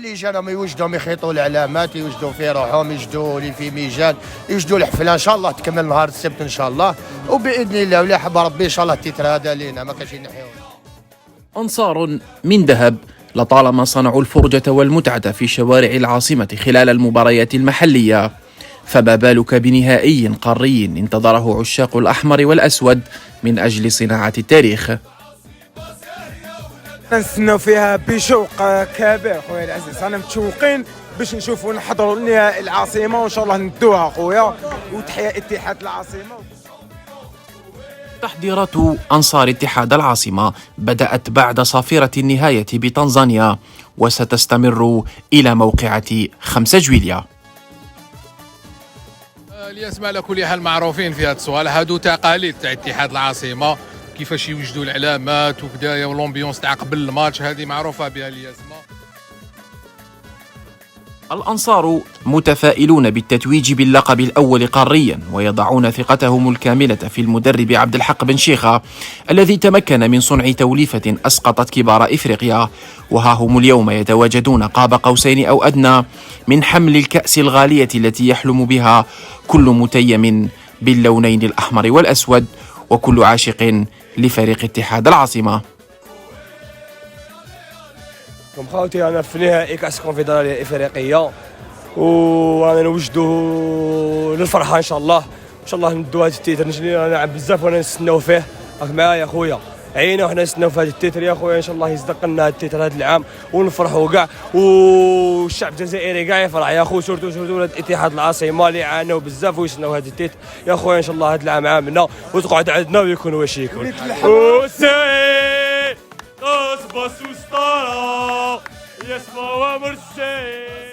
لجان هما يوجدوا يخيطوا العلامات، يوجدوا في روحهم، يوجدوا لي في ميجان، يوجدوا الحفله ان شاء الله تكمل نهار السبت ان شاء الله، وباذن الله ولا حب ربي ان شاء الله التتر هذا لينا ما كاينش نحيوه. أنصار من ذهب لطالما صنعوا الفرجة والمتعة في شوارع العاصمة خلال المباريات المحلية، فما بالك بنهائي قاري انتظره عشاق الأحمر والأسود من أجل صناعة التاريخ. نستناو فيها بشوق كبير خويا العزيز، انا متشوقين باش نشوفوا نحضروا لنهائي العاصمه وان شاء الله ندوها خويا، وتحيا اتحاد العاصمه. تحضيرات أنصار اتحاد العاصمة بدأت بعد صافرة النهاية بتنزانيا وستستمر إلى موقعة 5 جويليا. الاسماء على كل حال معروفين في هذا السؤال، هادو تقاليد تاع اتحاد العاصمه، كيفاش يوجدوا العلامات وكذايا والامبيونس تاع قبل الماتش، هذه معروفه بها الاسماء. الأنصار متفائلون بالتتويج باللقب الأول قاريا، ويضعون ثقتهم الكاملة في المدرب عبد الحق بن شيخة الذي تمكن من صنع توليفة أسقطت كبار إفريقيا، وها هم اليوم يتواجدون قاب قوسين أو أدنى من حمل الكأس الغالية التي يحلم بها كل متيم باللونين الأحمر والأسود وكل عاشق لفريق اتحاد العاصمة. خوتي انا في نهائي كاس الكونفدراليه الافريقيه، وانا نوجدوا للفرحه ان شاء الله، ان شاء الله ندوا هذا التيتر، نلعب بزاف وانا نستناو فيه، راك معايا خويا عينا وحنا نستناو في هذا التيتر يا خويا، ان شاء الله يصدق لنا هذا التيتر هذا العام ونفرحوا كاع، والشعب الجزائري كاع يفرح يا خو، سورتو ولاد اتحاد العاصمه اللي عانوا بزاف ويستناو هذا التيتر يا خويا، ان شاء الله هذا العام عامنا وتقعد عندنا ويكون واش يكون. يسمع ومرسي